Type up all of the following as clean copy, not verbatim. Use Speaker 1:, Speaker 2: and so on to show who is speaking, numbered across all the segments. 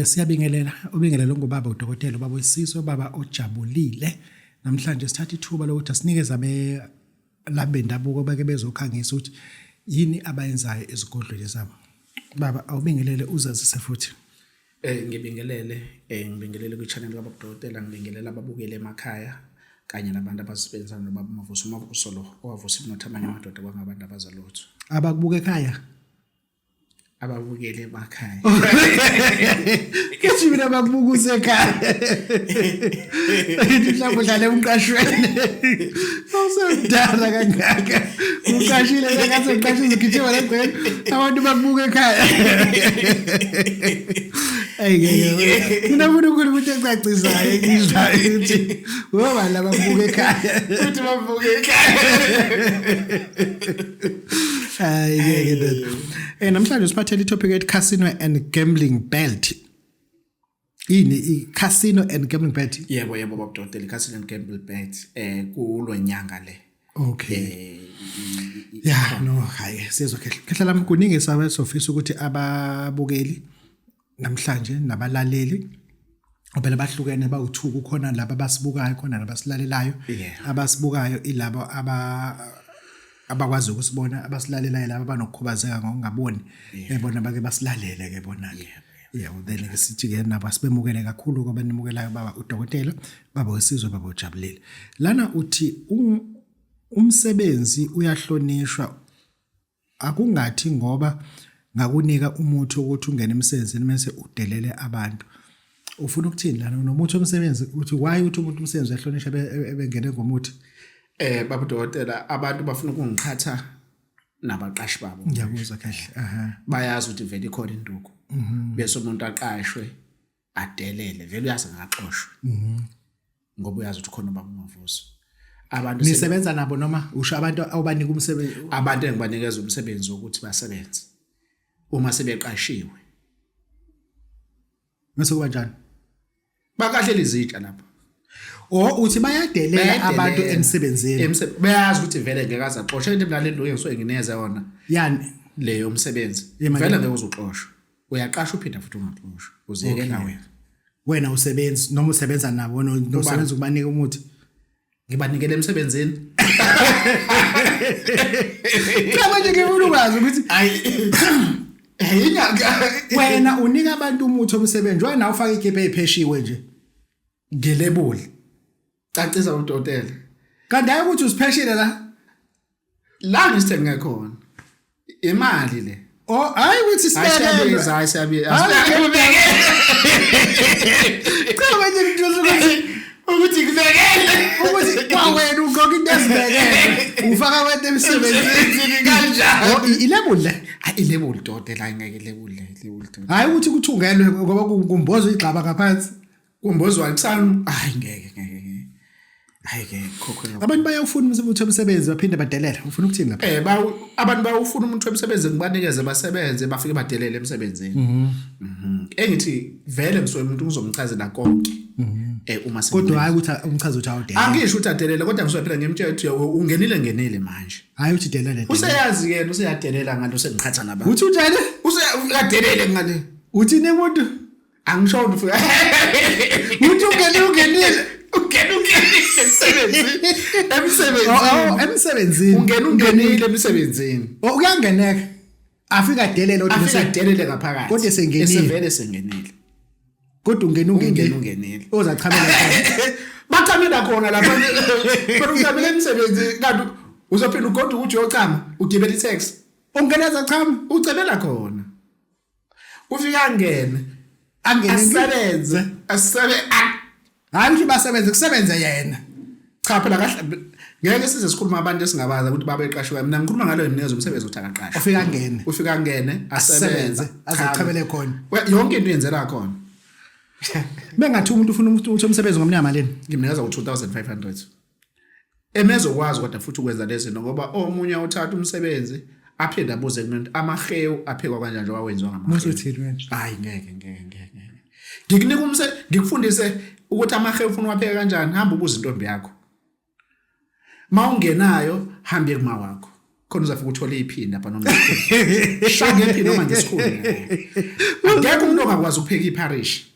Speaker 1: Siyabingelela ubingelelo ngobaba uDokotela ubaba Wesizwe baba ojabulile namhlanje sithatha ithuba lokuthi asinikeze labe ndabuko bake bezokhangisa ukuthi yini abayenzayo ezigodlweni zabo. Baba awubingelele uzazise futhi.
Speaker 2: Ngibingelele ku-channel kababa uDokotela, ngibingelela ababukele emakhaya kanye nabantu abasebenzana nobaba Mavuso Usolo owavusa ibinotho amanye amadoda kwangabantu abazalutho.
Speaker 1: Abakubuka ekhaya
Speaker 2: Ababukele emakhaya.
Speaker 1: Kethi mina bakubuka ekhaya. Mhlawumbe udlale umqashweni. Awusendala kangaka. Uqashile ngathi uqashile ukithiwa legcene abantu bakubuka ekhaya. Ayike. Mina ufuna ukuthi ecacisayo ngizwayo ukuthi ngoba laba bakubuka ekhaya.
Speaker 2: Ukuthi babuka ekhaya.
Speaker 1: Ayike. Namhlanje siphathele itopic ethi casino and gambling belt. Yini casino and gambling belt?
Speaker 2: Yebo baba uDokotela, casino and gambling belt kulo nyanga le.
Speaker 1: Okay. Yeah, no, hayi sizwe khehla lami kuningi sabe sofisa ukuthi ababukeli namhlanje nabalaleli obela bahlukene bawu2 kukhona laba basibukayo khona nabasilalelayo. Abasibukayo ilabo abakwazi ukusibona, abasilalelayo laba banokukhubazeka ngokungaboni ebona bake basilalele ke bona ke. Then ke sithi ke nabo sibemukele kakhulu ngoba nimukelayo baba uDokotela baba Wesizwe baba ojabulile. Lana uthi umsebenzi uyahlonishwa akungathi ngoba ngakunika umuthi ukuthi ungene emsebenzini mase udelele abantu. Ufuna ukuthini lana nomuthi omsebenzi uthi why uthi umuntu umsebenzi uyahlonishwa ebengene ngomuthi?
Speaker 2: Baba uDokotela, abantu bafuna ukungiqhatha nabaqashi babo.
Speaker 1: Ngiyakuzwa kahle.
Speaker 2: Bayazi ukuthi vele ikhona induku. Bese umuntu aqashwe adelele vele uyazi ngaqoshwe. Ngoba uyazi ukuthi khona ubaba Mavuso. Abantu
Speaker 1: nisebenza nabo noma usho abantu awubanika umsebenzi?
Speaker 2: Abantu engibanikeza umsebenzi ukuthi basebenze uma sebeqashiwe.
Speaker 1: Mase kuba njani?
Speaker 2: Bakahlela izitsha lapho.
Speaker 1: Uthi bayadelela abantu emsebenzini.
Speaker 2: Bayazi ukuthi vele ngeke azaxoshwe into mina lento engisuke ngineza yona.
Speaker 1: Yani
Speaker 2: leyo umsebenzi. Vele ngeke uzoxoshwa. Uyaqasha uphinda futhi ungaxoshwa. Uziyekela wena.
Speaker 1: Wena usebenzi noma usebenza nabo nosebenza ukubanika umuthi?
Speaker 2: Ngibanikele emsebenzini.
Speaker 1: Manje ngifuna ukwazi ukuthi wena unika abantu umuthi omsebenzi wena ufaka ikhephe epheshiwe nje ngelebuli.
Speaker 2: Cacisa uDokotela.
Speaker 1: Kanti hayi ukuthi usipheshile
Speaker 2: la ngisithenga khona. Imali le.
Speaker 1: Hayi ukuthi sibekele.
Speaker 2: Siyabiza.
Speaker 1: Cha manje ngithola
Speaker 2: ukuthi kubekele
Speaker 1: ukuthi kwawena ugoka into ezibekele ufaka wena emsebenzini
Speaker 2: kanjani
Speaker 1: ilebuli
Speaker 2: ilebuli Dokotela ngeke ilebuli
Speaker 1: hayi ukuthi kuthungelwe ngoba kumbozwa igxaba ngaphansi
Speaker 2: kumbozwa kusana ngeke khokho
Speaker 1: abantu bayawufuna umsebenzi baphinde badelele ufuna ukuthini lapha
Speaker 2: abantu bayawufuna umuntu wemsebenzi ngibanikeze basebenze bafike badelele emsebenzini engithi vele ngisuke umuntu uzomchazela konke uma
Speaker 1: kodwa hayi ukuthi umchaza uthi awudelele
Speaker 2: angisho ukuthi adelele kodwa ngisuke phela ngimtshela ukuthi ungenile manje
Speaker 1: hayi uthi delele
Speaker 2: useyazi ke useyadelela ngalo sengiqhatha nabantu
Speaker 1: uthi unjani
Speaker 2: useyadelele ngale
Speaker 1: uthi nemuntu
Speaker 2: angisho ukuthi
Speaker 1: uthi ungenile emsebenzini
Speaker 2: ungenile emsebenzini
Speaker 1: uyangeneka afika adelele
Speaker 2: uthi adelele ngaphakathi
Speaker 1: kodwa
Speaker 2: esevele sengenile
Speaker 1: kodwa
Speaker 2: ungenile
Speaker 1: ozachamela khona
Speaker 2: bachamela khona lapha kodwa uchamela emsebenzini kanti uzophinda ugodwa ukuthi uyocama ugibela itaxi
Speaker 1: ungeneza chama
Speaker 2: ucebela khona ufika angene asebenze
Speaker 1: hayi basebenze kusebenza yena
Speaker 2: cha phela kahle ngeke size sikhuluma abantu esingabaza ukuthi babeqashwe mina ngikhuluma ngalo ninezo umsebenzi uthakaqashwa ufika angene asebenze
Speaker 1: azochamele khona
Speaker 2: yonke into yenzela khona
Speaker 1: bengathi umuntu ufuna ukuthi umsebenzi ngomnyama malini
Speaker 2: ngimnikeza u2500 emezokwazi kodwa futhi ukwenza lezi zinto ngoba omunye uthatha umsebenzi aphinde abuze kumuntu amahewu aphekwa kanjani njengoba wenziwa ngamahewu
Speaker 1: musuthini wena
Speaker 2: hayi ngeke ngikunika ngikufundise ukuthi amahewu ufuna wapheka kanjani hamba ubuza intombi yakho mawungenayo hambe kuma wakho khona uzafika uthole iphini lapha noma shaka iphini noma ngesikhulu akekho umuntu ongakwazi ukupheka iparish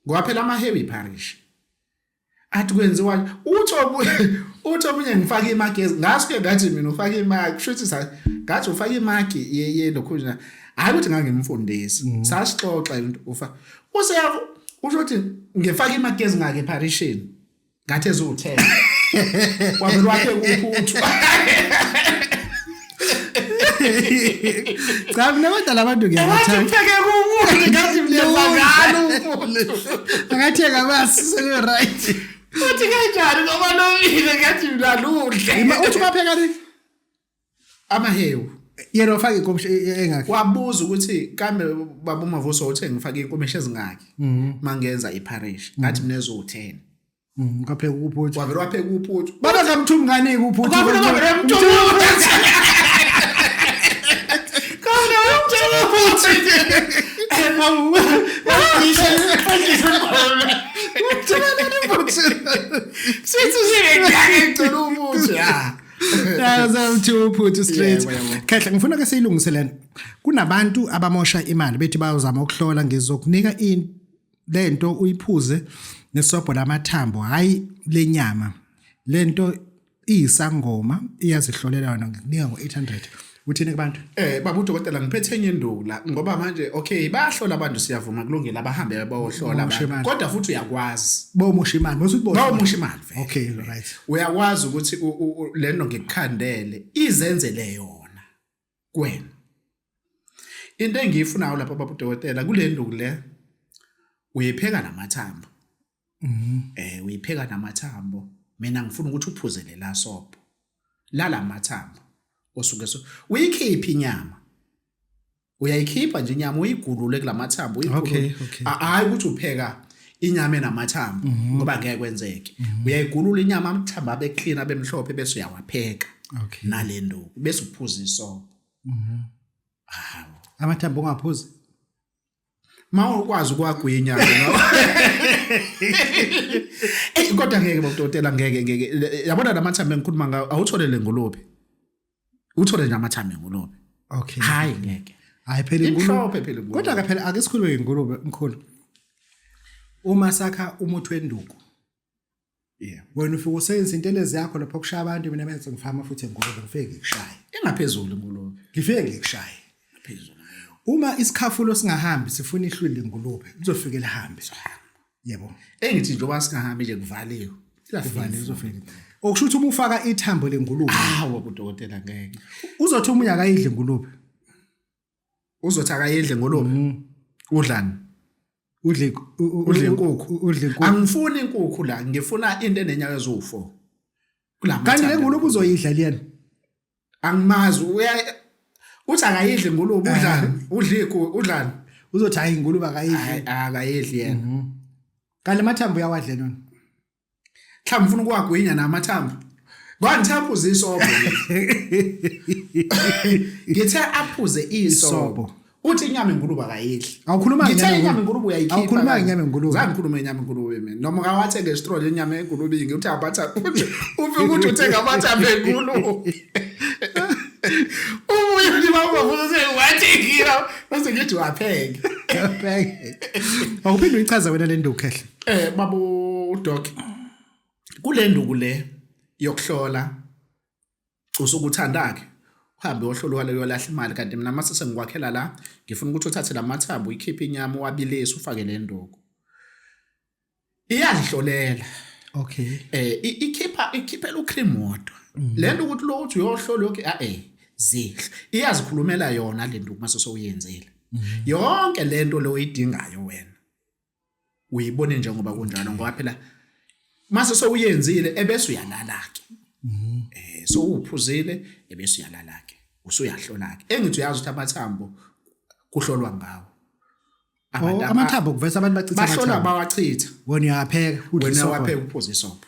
Speaker 2: ngoba phela amahewe iparish athi kwenziwa uthi omunye ngifaka imagezi ngasuke ngathi mina ufaka imagi kushuthi ngathi ufaka imagi lokho nje hayi ukuthi ngangimfundisi sasixoxa into usho ukuthi ngifaka imagezi ngake eparishini ngathi ezu10 wabona wakhe uphuthu
Speaker 1: cha mina kodwa labantu ngiyabathanda
Speaker 2: pheke kumuntu ngathi mlezangalo uphuthu
Speaker 1: akathenga amasi so right
Speaker 2: uthi kanjani ngoba nomile ngathi mlaludle
Speaker 1: uthi bapheka ni
Speaker 2: amahewu
Speaker 1: yena ufaka inkomishi engakho
Speaker 2: wabuza ukuthi kambe baba uMavuso uthe ngifake inkomishi ezingaki mangenza iparish ngathi mina ezo10
Speaker 1: kapheka uphuthu
Speaker 2: wavela wapheka uphuthu
Speaker 1: baba ngamthumi ngani uphuthu
Speaker 2: wavela mthumi
Speaker 1: Kahle ngifuna ke siyilungiselene kunabantu abamosha imali bethi bayozama ukuhlola ngizokunika lento uyiphuze nesobho lamathambo hayi lenyama lento iyisangoma iyazihlolela yona ngikunika ngo800 uthini kubantu
Speaker 2: baba udokotela ngiphethe enye induku la ngoba manje okay bayahlola abantu siyavuma kulungile abahambe bayohlola abantu kodwa futhi uyakwazi
Speaker 1: bawumusha imali bose ukuthi
Speaker 2: bawumusha imali
Speaker 1: okay right
Speaker 2: uyakwazi ukuthi lento ngikukhandele izenzele yona kwena into engiyifunayo lapha baba udokotela kule nduku le uyipheka namathambo uyipheka namathambo mina ngifuna ukuthi uphuzele la sobho la mathambo osuke uyikhipha inyama uyayikhipha nje inyama uyigulule kulamathambo uyigulule hayi ukuthi upheka inyama enamathambo ngoba ngeke kwenzeke uyayigulula inyama amathambo abe clean abe mhlophe bese uyawapheka nalendo bese uphuza isobho
Speaker 1: amathambo ungaphuzi
Speaker 2: mawukwazi ukwagwinya kodwa ngeke bokutotela ngeke yabona lamathambo engikhuluma ngawo awutholele ngolophi uthole nje amathambo engulube
Speaker 1: okay
Speaker 2: hayi ngeke
Speaker 1: hayi phela
Speaker 2: ingulube phela
Speaker 1: kodwa ke phela ake sikhulume ngengulube mkhulu uma sakha umuthi wenduku wena ufika usenza into lezi yakho lapho kushaya abantu mina benze ngifama futhi ngulube ngifike ngikushaye
Speaker 2: engaphezulu ngulube
Speaker 1: ngifike ngikushaye
Speaker 2: phezulu
Speaker 1: uma isikhafulo singahambi sifuna ihlwile ngulube uzofika lihambe yebo
Speaker 2: engithi njengoba singahambi nje kuvaliwe
Speaker 1: izofika okusho ukuthi uma ufaka ithambo lengulube
Speaker 2: udokotela ngeke
Speaker 1: uzothi umunye akayidle ngulube
Speaker 2: uzothi akayidle ngulube udlani
Speaker 1: udle
Speaker 2: inkukhu angifuni inkukhu la ngifuna into enenyawo ezo4 kulama
Speaker 1: kanti le ngulube uzoyidla liyena
Speaker 2: angimazi uthi akayidle ngulube udlani udlani
Speaker 1: uzothi hayi ngulube
Speaker 2: akayidli yena
Speaker 1: kanti amathambo uyawadla nona
Speaker 2: mhlawumbe ufuna ukuwagwinya namathambo ngwanithe aphuze isobho ngithe aphuze isobho uthi inyama engulube akayidli
Speaker 1: awukhuluma
Speaker 2: inyama engulube uyayikhipha
Speaker 1: awukhuluma inyama engulube
Speaker 2: zangikhuluma inyama engulube mina noma ngawathe ngestrol inyama engulube ngithi abatha ufike ukuthi uthenga amathambo engulube ubuye bawuvuza sewathi ngira bese ngithi wapheke
Speaker 1: awuphinde uyichaza wena le nduku kahle
Speaker 2: babo udoc kule nduku le yokuhlola usukuthandake uhambe uyohlola kwaleyo lahla imali kanti mina mase sengikwakhela la ngifuna ukuthi uthathe lamathambo uyikhiphe inyama wabilise ufake le nduku iyadihlolela
Speaker 1: okay
Speaker 2: ikhiphela ucream wodwa le nto ukuthi lo uthi uyohlola yonke zihle iyazikhulumela yona le nto mase sowuyenzile yonke le nto lo uyidingayo wena uyibone njengoba kunjalo ngoba phela mase sowuyenzile ebese uyalala ke so uphuzile ebese uyalala ke usuyahlola ke engithi uyazi ukuthi amathambo kuhlolwa ngawo
Speaker 1: amathambo kuvesa abantu bachitha
Speaker 2: bahlola bawachitha
Speaker 1: wena uyapheka
Speaker 2: wena wapheka uphuza isobho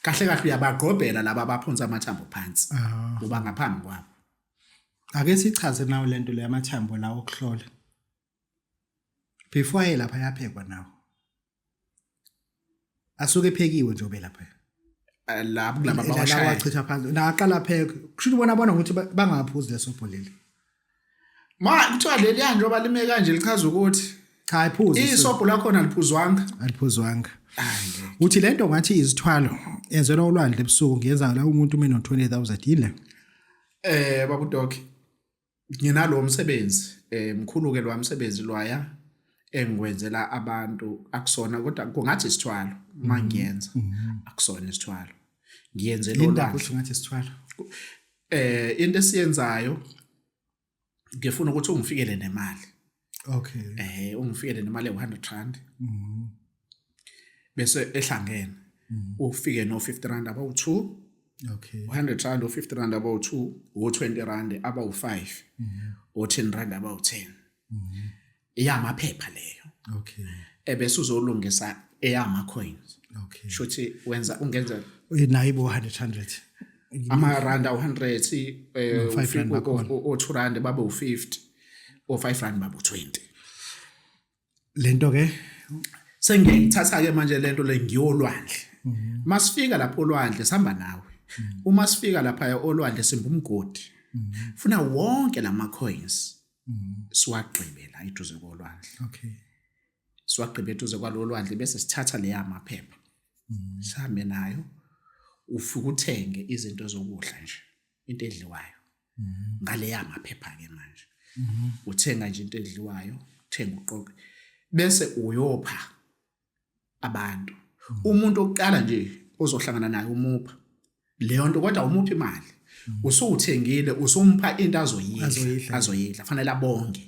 Speaker 2: kahle kahle uyabagqobhela laba abaphonsa amathambo phansi uba ngaphambi kwabo
Speaker 1: ake sichaze nawo lento le amathambo lawo okuhlola before lapha yaphekwa nawo asuke ephekiwe nje obe lapha
Speaker 2: lapho kulama
Speaker 1: la
Speaker 2: bawashaya
Speaker 1: wachitha phansi naqala pheke kusho bona ukuthi bangaphuzi leso bholile
Speaker 2: kuthiwa leli njengoba lime kanje lichaza ukuthi
Speaker 1: cha ayiphuzi
Speaker 2: isobho lakhona liphuzwanga
Speaker 1: aliphuzwanga uthi lento ngathi izithwalo yenzelwa ulwandle ebusuku ngiyenza la umuntu mina no20,000 yile
Speaker 2: babudoki nginalo umsebenzi mkhulu ke lo umsebenzi lwaya engiwenzela abantu akusona kodwa kungathi isithwalo mangiyenza akusona isithwalo ngiyenzela ulwandle
Speaker 1: ukuthi ngathi isithwalo
Speaker 2: into esiyenzayo ngifuna ukuthi ungifikele nemali
Speaker 1: okay
Speaker 2: ungifikele nemali e100 bese ehlangene ufike no 50 rand about 2
Speaker 1: okay
Speaker 2: 100 rand or 50 rand about 2 or 20 rand about 5 or 10 rand about 10 iyamaphepha leyo
Speaker 1: okay
Speaker 2: ebese uzolungisa eyama coins
Speaker 1: okay
Speaker 2: shothi ungenza
Speaker 1: nayibo 100
Speaker 2: ama rand 100
Speaker 1: 5 rand bakhona
Speaker 2: o 2 rand babe u50 o 5 rand babe u20
Speaker 1: lento ke
Speaker 2: sengiyithatha ke manje lento le ngiyolwandle masifika lapho olwandle sihamba nawe uma sifika lapha olwandle simba umgodi funa wonke lama coins siwagqibe la eduze kolwandle
Speaker 1: okay
Speaker 2: siwagqibe eduze kwalolwandle bese sithatha le yamaphepha sihambe nayo ufike uthenge izinto zokudla nje into edliwayo ngale yamaphepha ke manje uthenga nje into edliwayo uthenga uqoqe bese uyopha abantu umuntu oqala nje ozohlangana naye umupha leyo nto kodwa umupha imali usuthengile usumpha into azoyidla fanele abonge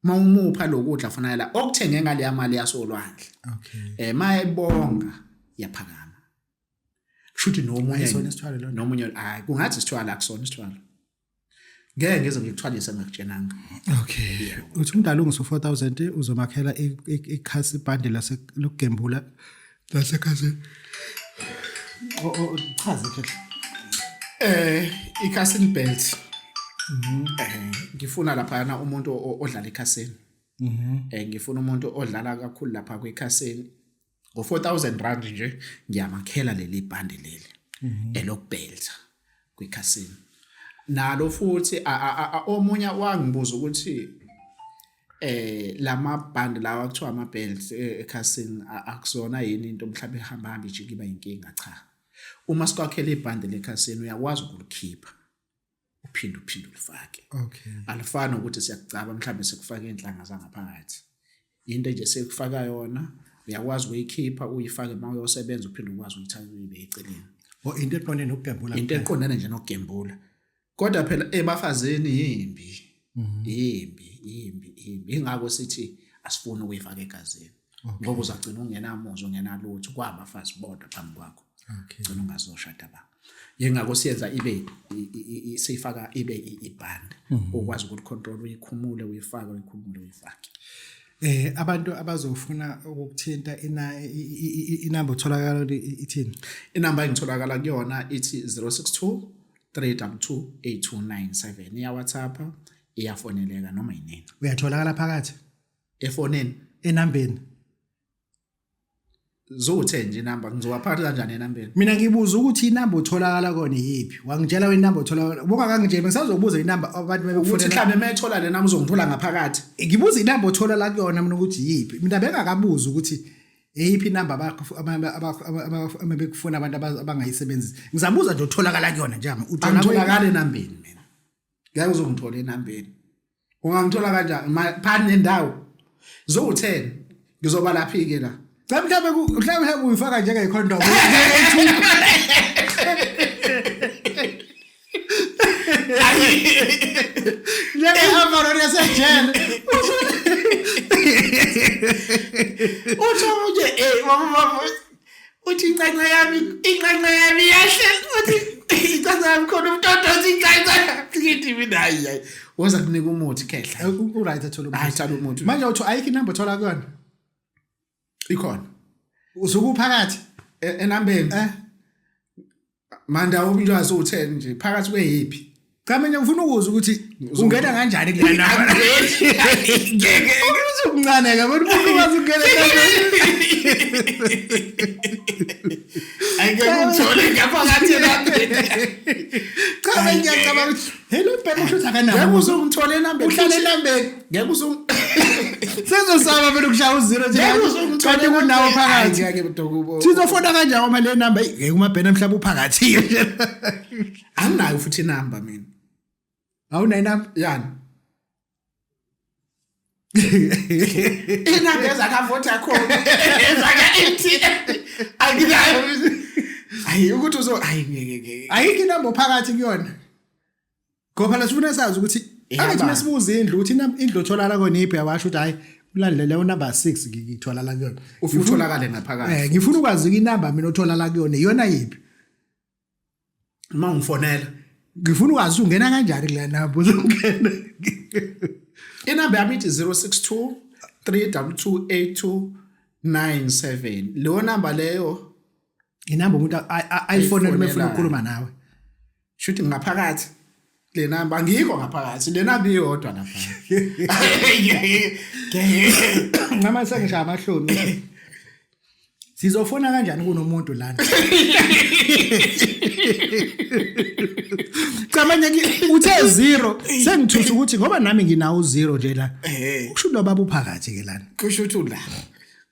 Speaker 2: mawumupha lokudla fanele okuthenge ngale yamali yasolwandle
Speaker 1: okay
Speaker 2: mayibonga yaphakama shuthi nomunye hayi kungathi isithwala akusona isithwala ngeke ngize ngikuthwalise ngikutshenanga
Speaker 1: okay uthi umdala ungiso 4000 uzomakhela ikhasi bande lokugembula lasekhasi chaze ke
Speaker 2: iCastle belt ngifuna lapha na umuntu odlala eCastle ngifuna umuntu odlala kakhulu lapha kweCastle ngo 4000 rand nje ngiyamakhela leli bande leli elokubelta kweCastle nalo futhi omunye wangibuza ukuthi lama band lawa kuthiwa ama belts eCastle akusona yini into mhlawumbe ehamba ijiki iba inkinga cha uma sikwakhela ibhande leCastle uyakwazi ukulikhipha uphinde ulifake
Speaker 1: okay
Speaker 2: alifana ukuthi siyakucaba mhlawumbe sikufaka inhlanga zangaphakathi into nje sekufaka yona uyakwazi ukuyikhipha uyifake uma uyosebenza uphinde ukwazi ukuyithatha uyibe eceleni
Speaker 1: into eqondene nokugembula
Speaker 2: into eqondene nje nokugembula kodwa phela ebafazeni yimbi ingakho sithi asifuni ukuyifaka egazini ngoba uzagcina ungenamuzo ungenalutho kwabafazi bodwa phambi kwakho ugcina ungazoshada ba yengakho siyenza ibe sifaka ibe iband ukwazi ukuthi control uyikhumule uyifaka uyikhumule uyifake
Speaker 1: abantu abazofuna ukuthinta inamba otholakala ithini
Speaker 2: inamba engitholakala kuyona ithi 062 322 8297 iya WhatsApp iyafoneleka noma yinini
Speaker 1: uyatholakala phakathi
Speaker 2: efonini
Speaker 1: enambeni
Speaker 2: zothe nje inamba ngizowaphatha kanjani enambeni
Speaker 1: mina ngibuza ukuthi inamba otholakala kona yipi wangitshela inamba otholakala buka kangitshela ngisazobuza inamba abantu
Speaker 2: bekufonela mhlawumbe mayithola le namba uzongithola ngaphakathi
Speaker 1: ngibuza inamba otholakala kuyona mina ukuthi yipi mina bengakabuza ukuthi eyiphi inamba abekufuna abantu abangayisebenzisi ngizabuza nje utholakala kuyona nje
Speaker 2: utholakala enambeni mina ngeke uzongithola enambeni ungangithola kanjani phani nendawo zo10 ngizoba laphi ke la
Speaker 1: mhlawumbe uyifaka njenge condom njenge amaro yasejele
Speaker 2: utho nje mama uthi incanca yami yahle uthi incanca yami khona umntodozi incanca ngithi mina hayi woza kunika umuthi khehla
Speaker 1: uright athola umuthi
Speaker 2: ayithola umuthi
Speaker 1: manje uthi ayikho inamba othola kuyona
Speaker 2: ikhona
Speaker 1: usukuphakathi
Speaker 2: enambeni manda umntwazi u10 nje phakathi kweyipi
Speaker 1: cha mina ngifuna ukuzwa ukuthi ungena kanjani kule namba
Speaker 2: ngeke
Speaker 1: uzokuncane ke bona umuntu wazi ungena kanjani
Speaker 2: Angeke ungithole ngaphakathi enambeni.
Speaker 1: Cha ngiyacabanga ukuthi hello bheka usho akanabo.
Speaker 2: Ngeke uzongithola enambeni.
Speaker 1: Uhlala enambeni.
Speaker 2: Ngeke uzong
Speaker 1: Sezosaba phela ukushaya u0 nje.
Speaker 2: Ngeke uzongithola
Speaker 1: Kanti kunawo phakathi.
Speaker 2: Ngeke budokubo.
Speaker 1: Sizofona kanjani uma le number ngeke umabhena mhlawumbe uphakathi nje.
Speaker 2: Anginayo futhi inamba mina.
Speaker 1: Awunayo number?
Speaker 2: Yani. Inamba ezakavota khona. Ezaka MTN. Anginayo. Ayi ukuthi ngeke.
Speaker 1: Ayikho inamba phakathi kuyona. Ngoba la sifuna sazi ukuthi athi masibuza indlu uthi indlu othola la kona iphi yawasho ukuthi hayi ulandele leyo number 6 ngithola la kuyona.
Speaker 2: Ufuna utholakale ngaphakathi.
Speaker 1: Ngifuna ukwazi inamba mina othola la kuyona iyona yiphi.
Speaker 2: Uma ungifonela
Speaker 1: ngifuna ukwazi ungena kanjani kule number uzongena.
Speaker 2: Inamba yami ithi 062 3228297. Leyo number leyo
Speaker 1: inamba umuntu ayifonela mefuna ukukhuluma nawe.
Speaker 2: Shuthi ngaphakathi le number ngikho ngaphakathi le number iyodwa lapha.
Speaker 1: Ngama sengishaya amahloni. Sizofona kanjani kunomuntu lana? Cha manje uthe 0 sengithusa ukuthi ngoba nami nginawo 0 nje la. Kusho lo baba uphakathi ke lana.
Speaker 2: Kusho ukuthi la.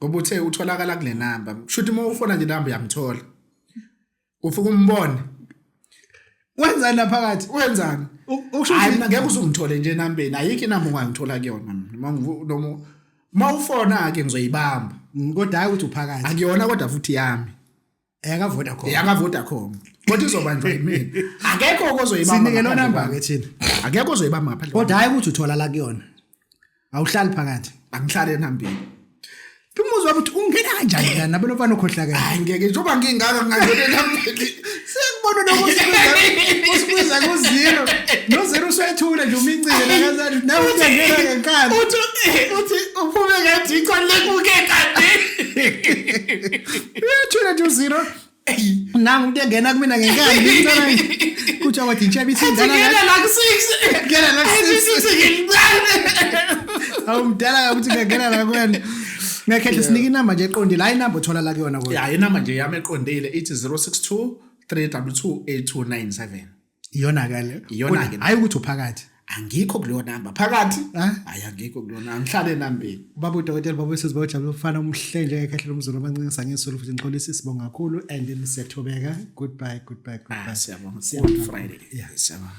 Speaker 2: Ngoba uthe utholakala kule number. Kusho ukuthi uma ufona nje number yamthola. Ufika umbone.
Speaker 1: Wenzani la phakathi?
Speaker 2: Wenzani? Hayi mina ngeke uzungithole nje enambeni. Ayikho inamba ongangithola kuyona mina. Uma ufona ke ngizoyibamba.
Speaker 1: Kodwa hayi ukuthi uphakathi.
Speaker 2: Akuyona kodwa futhi yami.
Speaker 1: Yakavota khona.
Speaker 2: Yakavota khona. Kodwa izobanjwa yimina. Akekho ozoyibamba.
Speaker 1: Sinike lo number ke thina.
Speaker 2: Akekho ozoyibamba ngaphandle.
Speaker 1: Kodwa hayi ukuthi uthola la kuyona. Awuhlali phakathi.
Speaker 2: Angihlale enambeni.
Speaker 1: Umuzwa ukuthi ungena kanjani kana nabo lofana okhohla kanjani.
Speaker 2: Hayi ngeke njoba ngingaka ngangena enambeni.
Speaker 1: Sekubona nokusibiza usibiza ku0 no0 uswethula nje umincile nakazana nawe uyangena ngenkani
Speaker 2: uthi uphume ngathi ikhona kuke kanti
Speaker 1: uyathula nje u0 nangu umuntu engena kumina ngenkani ngithola kuthi wathi intshabi ithindana
Speaker 2: la ku6
Speaker 1: ngena la ku6
Speaker 2: ngicane
Speaker 1: awumdala ukuthi ngena la kwena ngakhethe sinike inamba nje eqondile hayi inamba uthola la kuyona kodwa
Speaker 2: ya inamba nje yami eqondile ithi 062 3228297
Speaker 1: iyona kale
Speaker 2: iyona ke
Speaker 1: hayi ukuthi uphakathi
Speaker 2: angikho kuleyo number phakathi hayi angikho kuleyo number ngihlale enambeni
Speaker 1: baba udokotela baba sesibawujabula ufana umhle nje ekhahle lomzulu abancincisa ngesolo futhi ngiqolisa isibonga kakhulu and siyethobeka goodbye
Speaker 2: siyabonga Friday siyabonga